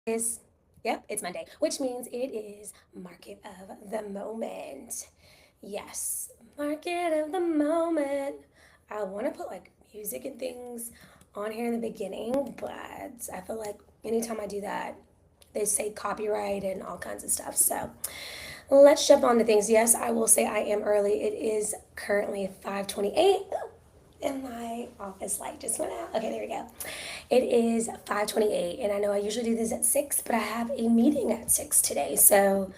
is, yep, it's Monday, which means it is Market of the Moment. Yes, Market of the Moment. I want to put like music and things on here in the beginning, but I feel like anytime I do that, they say copyright and all kinds of stuff. So let's jump on to things. Yes, I will say I am early. It is currently 5:28 and my office light just went out. Okay, there we go. It is 5:28 and I know I usually do this at 6, but I have a meeting at 6 today. So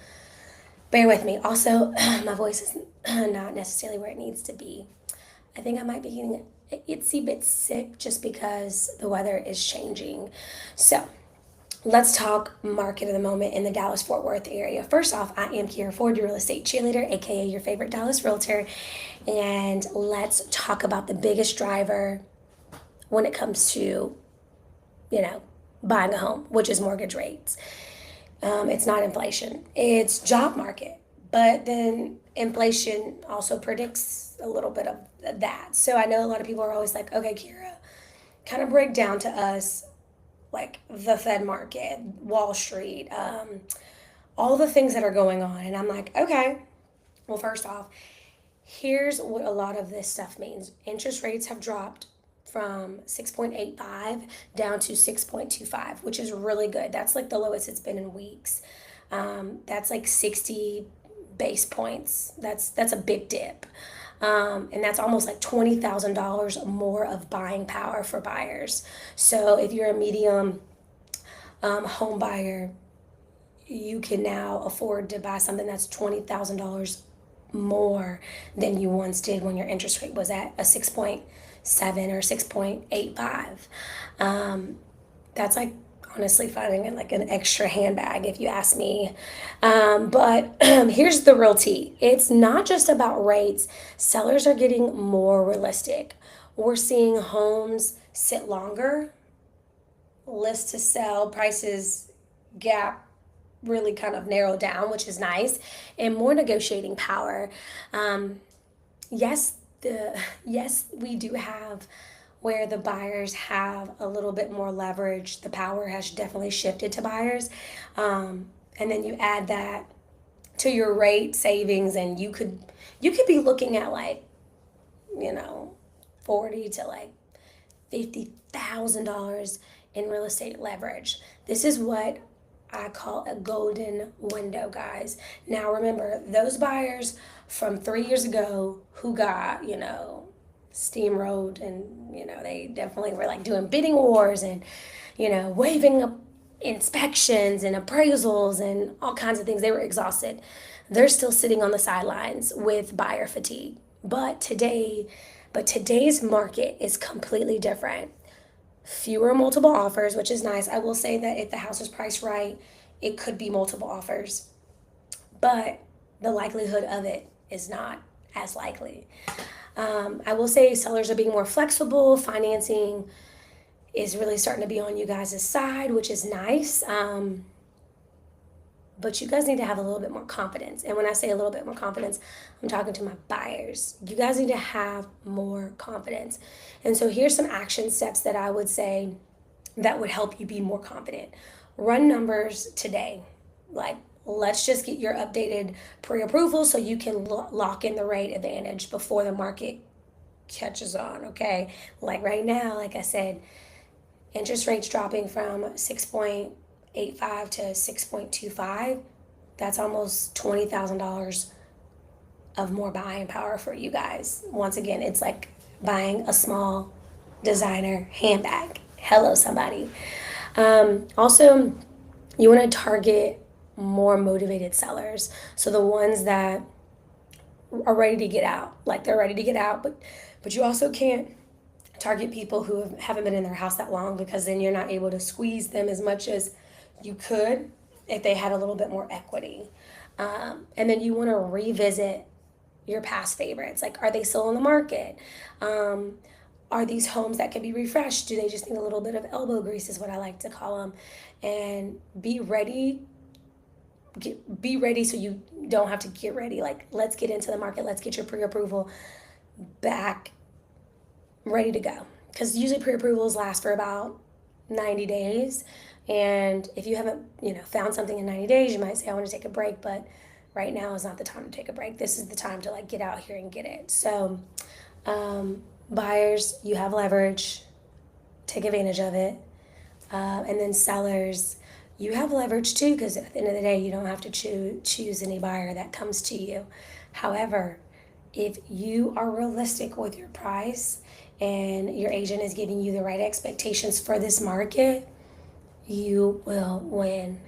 bear with me. Also, my voice is not necessarily where it needs to be. I think I might be getting an itsy bit sick just because the weather is changing. So, let's talk market of the moment in the Dallas Fort Worth area. First off, I am Kiera Ford, your real estate cheerleader, aka your favorite Dallas realtor. And let's talk about the biggest driver when it comes to, you know, buying a home, which is mortgage rates. It's not inflation, it's job market. But then inflation also predicts a little bit of that. So I know a lot of people are always like, okay, Kiera, kind of break down to us like the Fed market, Wall Street, all the things that are going on. And I'm like, okay, well, first off, here's what a lot of this stuff means. Interest rates have dropped from 6.85 down to 6.25, which is really good. That's like the lowest it's been in weeks. That's like 60 base points. That's a big dip. And that's almost like $20,000 more of buying power for buyers. So if you're a medium home buyer, you can now afford to buy something that's $20,000 more than you once did when your interest rate was at a 6.7 or 6.85. That's like honestly finding like an extra handbag if you ask me. But here's the real tea. It's not just about rates. Sellers are getting more realistic. We're seeing homes sit longer, list to sell, prices gap really kind of narrow down, which is nice, and more negotiating power. Um, yes, yes, we do have where the buyers have a little bit more leverage. The power has definitely shifted to buyers, and then you add that to your rate savings, and you could be looking at like, you know, 40 to like $50,000 in real estate leverage. This is what I call a golden window, guys. Now, remember, those buyers from 3 years ago who got, steamrolled and, they definitely were like doing bidding wars and, waiving up inspections and appraisals and all kinds of things. They were exhausted. They're still sitting on the sidelines with buyer fatigue. But today's market is completely different. Fewer multiple offers, which is nice. I will say that if the house is priced right, it could be multiple offers, but the likelihood of it is not as likely. I will say sellers are being more flexible. Financing is really starting to be on you guys' side, which is nice. But you guys need to have a little bit more confidence. And when I say a little bit more confidence, I'm talking to my buyers. You guys need to have more confidence. And so here's some action steps that I would say that would help you be more confident. Run numbers today. Like, let's just get your updated pre-approval so you can lock in the rate advantage before the market catches on, okay? Like right now, like I said, interest rates dropping from 6.85 to 6.25, that's almost $20,000 of more buying power for you guys. Once again, it's like buying a small designer handbag. Hello, somebody. Also, you want to target more motivated sellers. So the ones that are ready to get out, like they're ready to get out, but you also can't target people who haven't been in their house that long because then you're not able to squeeze them as much as you could if they had a little bit more equity. And then you want to revisit your past favorites. Like, are they still on the market? Are these homes that can be refreshed? Do they just need a little bit of elbow grease, is what I like to call them? And be ready. Be ready so you don't have to get ready. Like, let's get into the market. Let's get your pre-approval back ready to go. Because usually pre-approvals last for about 90 days. And if you haven't, found something in 90 days, you might say, I want to take a break, but right now is not the time to take a break. This is the time to like get out here and get it. So, buyers, you have leverage, take advantage of it. And then sellers, you have leverage too, because at the end of the day, you don't have to choose any buyer that comes to you. However, if you are realistic with your price and your agent is giving you the right expectations for this market, you will win.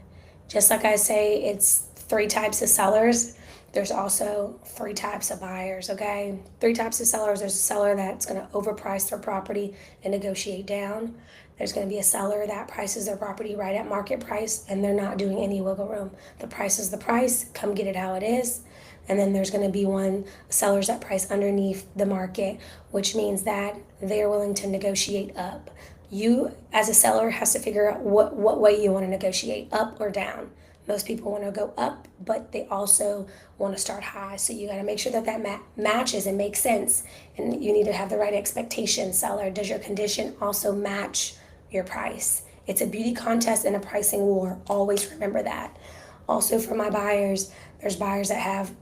Just like I say, it's three types of sellers. There's also three types of buyers, okay? Three types of sellers. There's a seller that's going to overprice their property and negotiate down. There's going to be a seller that prices their property right at market price and they're not doing any wiggle room. The price is the price, come get it how it is. And then there's going to be sellers that price underneath the market, which means that they're willing to negotiate up. You, as a seller, has to figure out what way you want to negotiate, up or down. Most people want to go up, but they also want to start high. So you got to make sure that matches and makes sense. And you need to have the right expectations. Seller, does your condition also match your price? It's a beauty contest and a pricing war. Always remember that. Also, for my buyers, there's buyers that have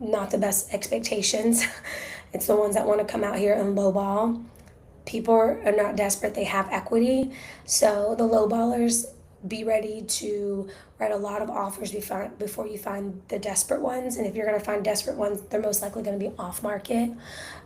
not the best expectations. It's the ones that want to come out here and lowball. People are not desperate, they have equity. So the lowballers, be ready to write a lot of offers before you find the desperate ones. And if you're going to find desperate ones, they're most likely going to be off market.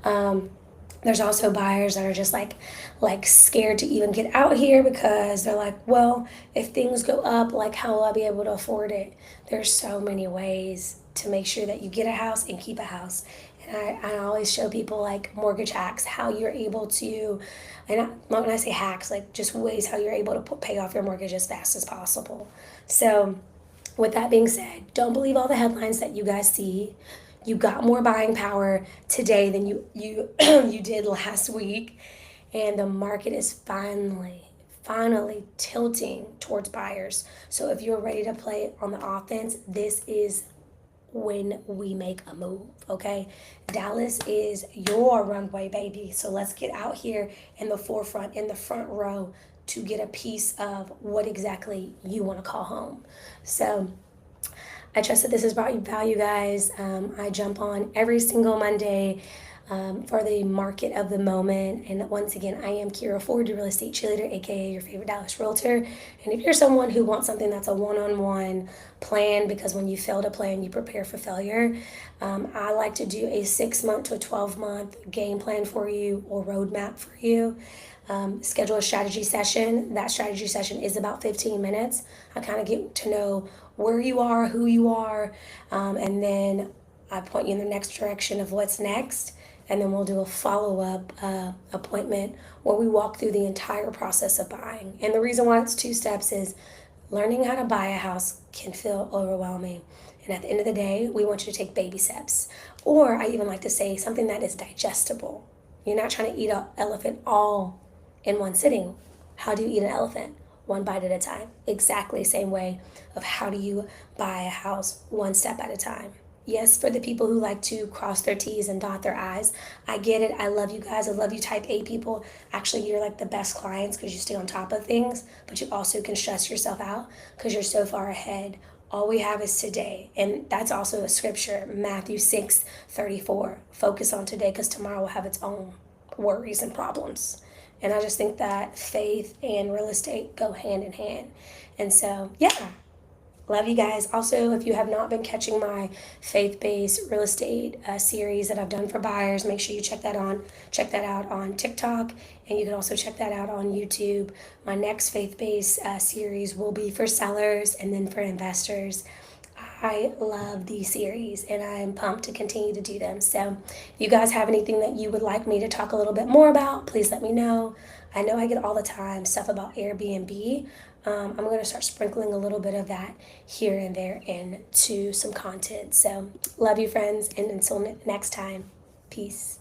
There's also buyers that are just like scared to even get out here because they're like, well, if things go up, like how will I be able to afford it? There's so many ways to make sure that you get a house and keep a house. And I always show people like mortgage hacks, how you're able to, and when I say hacks, like just ways how you're able to pay off your mortgage as fast as possible. So with that being said, don't believe all the headlines that you guys see. You got more buying power today than you you did last week, and the market is finally tilting towards buyers. So if you're ready to play on the offense, this is when we make a move, okay? Dallas is your runway, baby. So let's get out here in the forefront, in the front row, to get a piece of what exactly you want to call home. So I trust that this has brought you value, guys. I jump on every single Monday for the market of the moment. And once again, I am Kira Ford, your real estate cheerleader, aka your favorite Dallas realtor. And if you're someone who wants something that's a one-on-one plan, because when you fail to plan, you prepare for failure, I like to do a 6-month to a 12-month game plan for you or roadmap for you. Schedule a strategy session. That strategy session is about 15 minutes. I kind of get to know where you are, who you are, and then I point you in the next direction of what's next. And then we'll do a follow-up appointment where we walk through the entire process of buying. And the reason why it's 2 steps is learning how to buy a house can feel overwhelming. And at the end of the day, we want you to take baby steps. Or I even like to say something that is digestible. You're not trying to eat an elephant all in one sitting. How do you eat an elephant? One bite at a time. Exactly the same way of how do you buy a house, one step at a time. Yes, for the people who like to cross their T's and dot their I's, I get it. I love you guys. I love you type A people. Actually, you're like the best clients because you stay on top of things, but you also can stress yourself out because you're so far ahead. All we have is today. And that's also a scripture, Matthew 6:34. Focus on today because tomorrow will have its own worries and problems. And I just think that faith and real estate go hand in hand. And so, yeah, love you guys. Also, if you have not been catching my faith-based real estate series that I've done for buyers, make sure you check that out on TikTok, and you can also check that out on YouTube. My next faith-based series will be for sellers and then for investors. I love these series and I'm pumped to continue to do them. So if you guys have anything that you would like me to talk a little bit more about, please let me know. I know I get all the time stuff about Airbnb. I'm going to start sprinkling a little bit of that here and there into some content. So love you, friends, and until next time, peace.